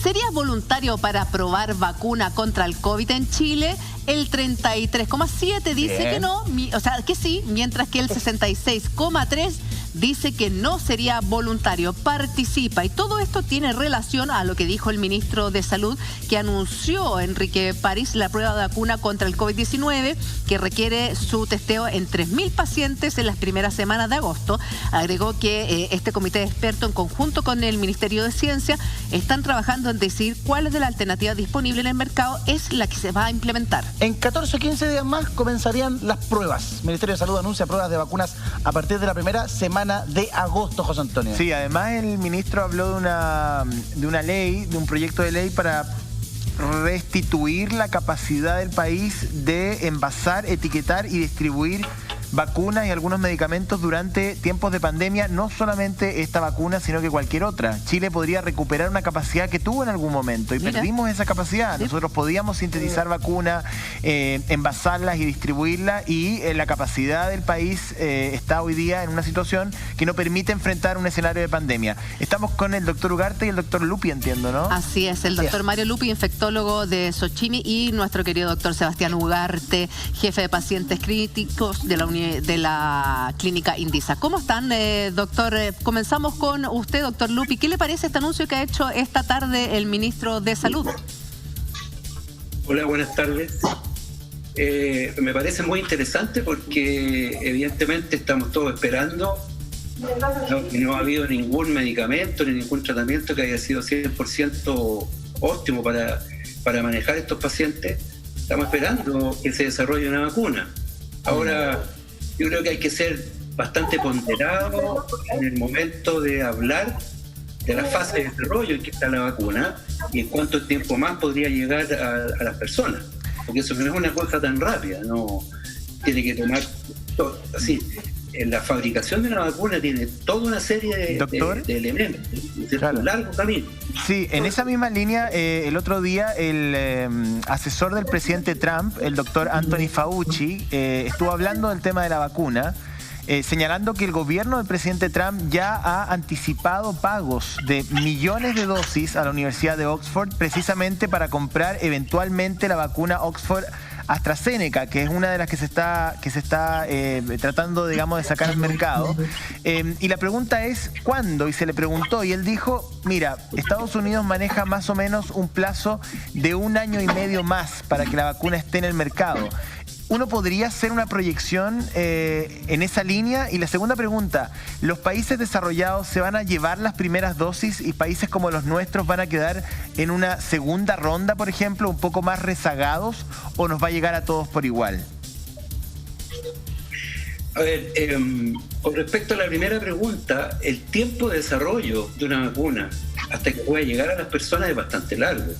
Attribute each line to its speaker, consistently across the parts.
Speaker 1: ¿Sería voluntario para probar vacuna contra el COVID en Chile? El 33,7 dice que no, o sea, que sí, mientras que el 66,3 dice que no sería voluntario, participa. Y todo esto tiene relación a lo que dijo el ministro de Salud, que anunció Enrique París la prueba de vacuna contra el COVID-19, que requiere su testeo en 3.000 pacientes en las primeras semanas de agosto. Agregó que este comité de expertos, en conjunto con el Ministerio de Ciencia, están trabajando en decidir cuál de las alternativas disponibles en el mercado es la que se va a implementar.
Speaker 2: En 14 o 15 días más comenzarían las pruebas. El Ministerio de Salud anuncia pruebas de vacunas a partir de la primera semana de agosto, José Antonio.
Speaker 3: Sí, además el ministro habló de una ley, de un proyecto de ley para restituir la capacidad del país de envasar, etiquetar y distribuir vacunas y algunos medicamentos durante tiempos de pandemia, no solamente esta vacuna, sino que cualquier otra. Chile podría recuperar una capacidad que tuvo en algún momento y perdimos esa capacidad. Nosotros podíamos sintetizar vacunas, envasarlas y distribuirlas, y la capacidad del país está hoy día en una situación que no permite enfrentar un escenario de pandemia. Estamos con el doctor Ugarte y el doctor Lupi, entiendo, ¿no?
Speaker 1: Así es, el doctor Mario Lupi, infectólogo de Xochimilco, y nuestro querido doctor Sebastián Ugarte, jefe de pacientes críticos de la clínica Indisa. ¿Cómo están, doctor? Comenzamos con usted, doctor Lupi. ¿Qué le parece este anuncio que ha hecho esta tarde el ministro de Salud?
Speaker 4: Hola, buenas tardes. Me parece muy interesante porque evidentemente estamos todos esperando. No ha habido ningún medicamento ni ningún tratamiento que haya sido 100% óptimo para manejar estos pacientes. Estamos esperando que se desarrolle una vacuna. Ahora, yo creo que hay que ser bastante ponderado en el momento de hablar de la fase de desarrollo en que está la vacuna y en cuánto tiempo más podría llegar a las personas. Porque eso no es una cosa tan rápida, no tiene que tomar todo, así. En la fabricación de la vacuna tiene toda una serie de elementos, es un largo camino.
Speaker 3: Sí, en esa misma línea, el otro día el asesor del presidente Trump, el doctor Anthony Fauci, estuvo hablando del tema de la vacuna, señalando que el gobierno del presidente Trump ya ha anticipado pagos de millones de dosis a la Universidad de Oxford, precisamente para comprar eventualmente la vacuna Oxford AstraZeneca, que es una de las que se está tratando, digamos, de sacar al mercado. Y la pregunta es, ¿cuándo? Y se le preguntó, y él dijo, mira, Estados Unidos maneja más o menos un plazo de 1 año y medio más para que la vacuna esté en el mercado. ¿Uno podría hacer una proyección en esa línea? Y la segunda pregunta, ¿los países desarrollados se van a llevar las primeras dosis y países como los nuestros van a quedar en una segunda ronda, por ejemplo, un poco más rezagados, o nos va a llegar a todos por igual?
Speaker 4: A ver, con respecto a la primera pregunta, el tiempo de desarrollo de una vacuna hasta que pueda llegar a las personas es bastante largo.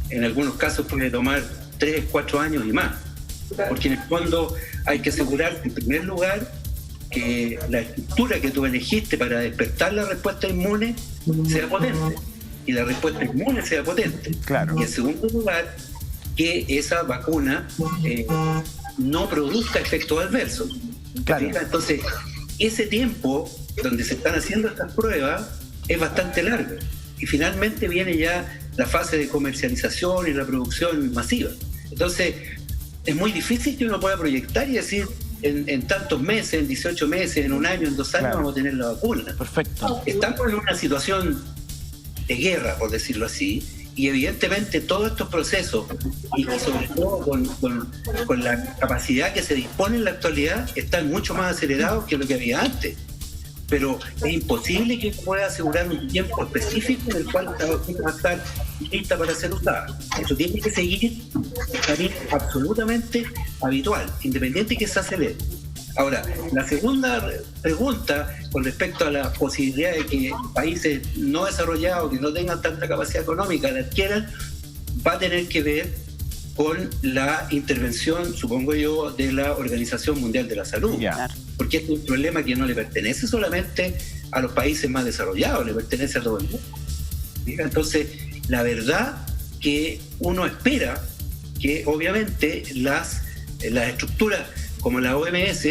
Speaker 4: En algunos casos puede tomar 3, 4 años y más. Porque en el fondo hay que asegurar, en primer lugar, que la estructura que tú elegiste para despertar la respuesta inmune sea potente, y la respuesta inmune sea potente.
Speaker 3: Claro.
Speaker 4: Y en segundo lugar, que esa vacuna no produzca efectos adversos.
Speaker 3: Claro.
Speaker 4: Entonces, ese tiempo donde se están haciendo estas pruebas es bastante largo. Y finalmente viene ya la fase de comercialización y la producción masiva. Entonces, es muy difícil que uno pueda proyectar y decir en tantos meses, en 18 meses, en 1 año, en 2 años vamos a tener la vacuna.
Speaker 2: Perfecto.
Speaker 4: Estamos en una situación de guerra, por decirlo así, y evidentemente todos estos procesos, y sobre todo con la capacidad que se dispone en la actualidad, están mucho más acelerados que lo que había antes. Pero es imposible que pueda asegurar un tiempo específico en el cual la vacuna va a estar lista para ser usada. Eso tiene que seguir absolutamente habitual, independiente que se acelere. Ahora, la segunda pregunta con respecto a la posibilidad de que países no desarrollados, que no tengan tanta capacidad económica, la adquieran, va a tener que ver con la intervención, supongo yo, de la Organización Mundial de la Salud.
Speaker 3: Yeah.
Speaker 4: Porque este es un problema que no le pertenece solamente a los países más desarrollados, le pertenece a todo el mundo. Entonces, la verdad que uno espera que obviamente las estructuras como la OMS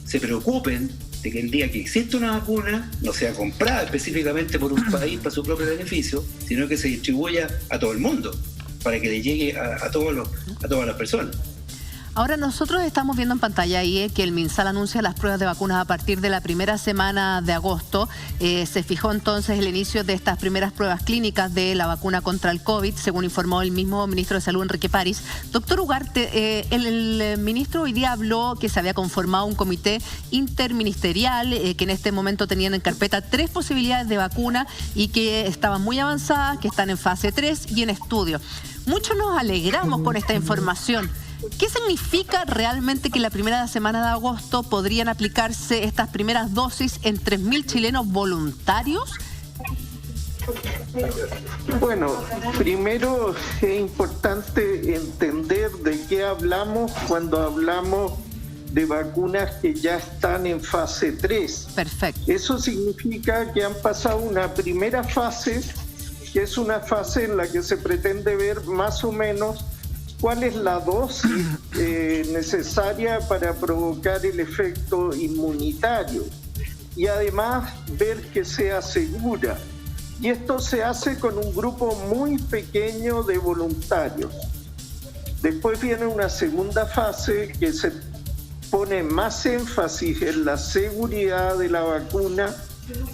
Speaker 4: se preocupen de que el día que existe una vacuna no sea comprada específicamente por un país para su propio beneficio, sino que se distribuya a todo el mundo, para que le llegue a todas las personas.
Speaker 1: Ahora nosotros estamos viendo en pantalla ahí que el MinSal anuncia las pruebas de vacunas a partir de la primera semana de agosto. Se fijó entonces el inicio de estas primeras pruebas clínicas de la vacuna contra el COVID, según informó el mismo ministro de Salud, Enrique París. Doctor Ugarte, el ministro hoy día habló que se había conformado un comité interministerial que en este momento tenían en carpeta 3 posibilidades de vacuna y que estaban muy avanzadas, que están en fase 3 y en estudio. Muchos nos alegramos con esta información. ¿Qué significa realmente que la primera semana de agosto podrían aplicarse estas primeras dosis en 3.000 chilenos voluntarios?
Speaker 5: Bueno, primero es importante entender de qué hablamos cuando hablamos de vacunas que ya están en fase 3.
Speaker 1: Perfecto.
Speaker 5: Eso significa que han pasado una primera fase, que es una fase en la que se pretende ver más o menos cuál es la dosis necesaria para provocar el efecto inmunitario y además ver que sea segura. Y esto se hace con un grupo muy pequeño de voluntarios. Después viene una segunda fase que se pone más énfasis en la seguridad de la vacuna,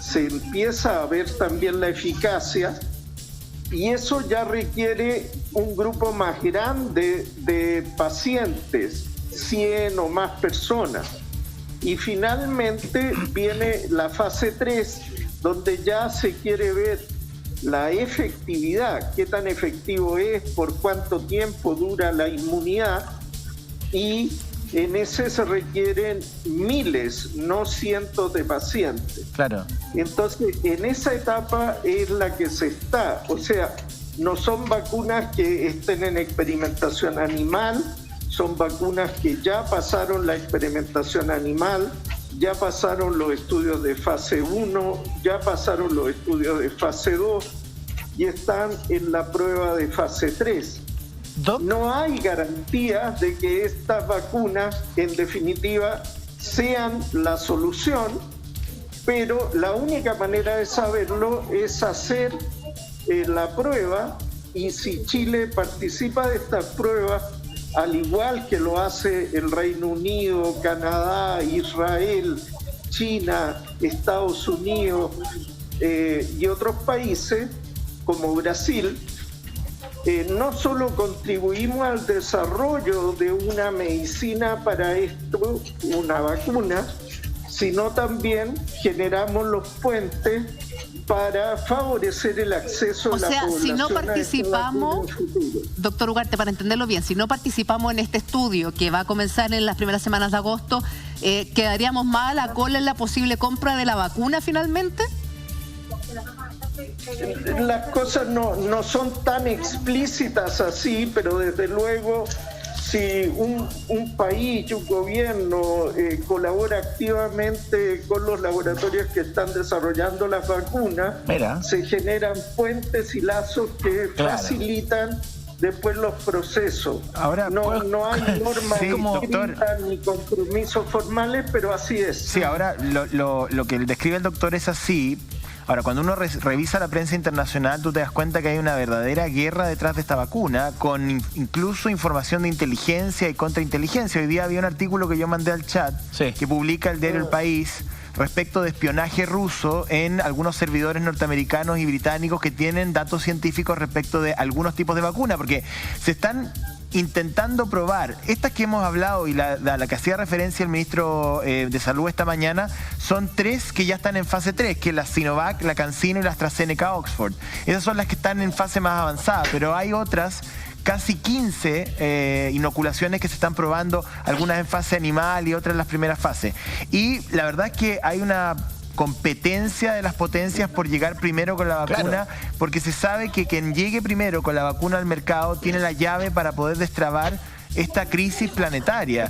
Speaker 5: se empieza a ver también la eficacia, y eso ya requiere un grupo más grande de pacientes, 100 o más personas. Y finalmente viene la fase 3, donde ya se quiere ver la efectividad, qué tan efectivo es, por cuánto tiempo dura la inmunidad, y en ese se requieren miles, no cientos de pacientes.
Speaker 2: Claro.
Speaker 5: Entonces, en esa etapa es la que se está. O sea, no son vacunas que estén en experimentación animal, son vacunas que ya pasaron la experimentación animal, ya pasaron los estudios de fase 1, ya pasaron los estudios de fase 2 y están en la prueba de fase 3. No hay garantías de que estas vacunas, en definitiva, sean la solución, pero la única manera de saberlo es hacer la prueba, y si Chile participa de estas pruebas, al igual que lo hace el Reino Unido, Canadá, Israel, China, Estados Unidos y otros países como Brasil, no solo contribuimos al desarrollo de una medicina para esto, una vacuna, sino también generamos los puentes para favorecer el acceso a la población.
Speaker 1: O sea, si no participamos, doctor Ugarte, para entenderlo bien, si no participamos en este estudio que va a comenzar en las primeras semanas de agosto, ¿quedaríamos más a la cola en la posible compra de la vacuna finalmente?
Speaker 5: Las cosas no son tan explícitas así, pero desde luego si un país y un gobierno colabora activamente con los laboratorios que están desarrollando las vacunas, se generan puentes y lazos que facilitan después los procesos.
Speaker 3: Ahora,
Speaker 5: no hay normas escritas ni compromisos formales, pero así es.
Speaker 3: Sí, ahora lo que describe el doctor es así. Ahora, cuando uno revisa la prensa internacional, tú te das cuenta que hay una verdadera guerra detrás de esta vacuna, con incluso información de inteligencia y contrainteligencia. Hoy día había un artículo que yo mandé al chat, que publica el diario El País, respecto de espionaje ruso en algunos servidores norteamericanos y británicos que tienen datos científicos respecto de algunos tipos de vacuna, porque se están intentando probar. Estas que hemos hablado y la que hacía referencia el ministro de Salud esta mañana, son 3 que ya están en fase 3, que es la Sinovac, la CanSino y la AstraZeneca Oxford. Esas son las que están en fase más avanzada, pero hay otras, casi 15 inoculaciones que se están probando, algunas en fase animal y otras en las primeras fases. Y la verdad es que hay una competencia de las potencias por llegar primero con la vacuna, porque se sabe que quien llegue primero con la vacuna al mercado tiene la llave para poder destrabar esta crisis planetaria.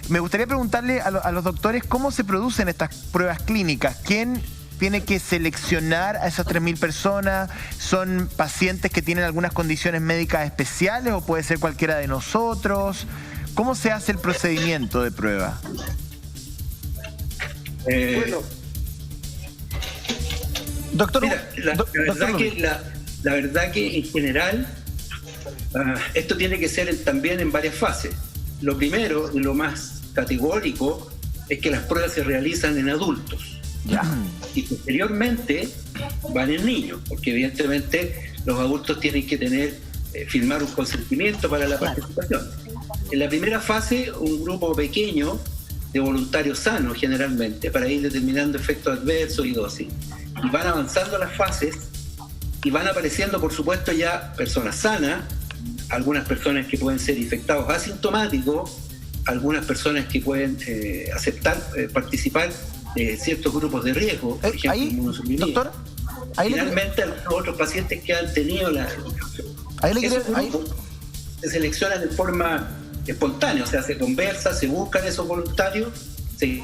Speaker 3: Me gustaría preguntarle a los doctores cómo se producen estas pruebas clínicas. ¿Quién tiene que seleccionar a esas 3.000 personas? ¿Son pacientes que tienen algunas condiciones médicas especiales o puede ser cualquiera de nosotros? ¿Cómo se hace el procedimiento de prueba?
Speaker 5: Bueno,
Speaker 2: Doctor,
Speaker 4: mira, la verdad que en general esto tiene que ser también en varias fases. Lo primero y lo más categórico es que las pruebas se realizan en adultos.
Speaker 2: Ya.
Speaker 4: Y posteriormente van en niños, porque evidentemente los adultos tienen que firmar un consentimiento para la participación. En la primera fase, un grupo pequeño de voluntarios sanos generalmente, para ir determinando efectos adversos y dosis. Y van avanzando las fases y van apareciendo, por supuesto, ya personas sanas, algunas personas que pueden ser infectados asintomáticos, algunas personas que pueden participar de ciertos grupos de riesgo, por ejemplo,
Speaker 2: ahí,
Speaker 4: inmunosuprimidos.
Speaker 2: doctor, ahí
Speaker 4: finalmente, los otros pacientes que han tenido la infección. Esos grupos se seleccionan de forma espontánea, o sea, se conversa, se buscan esos voluntarios, se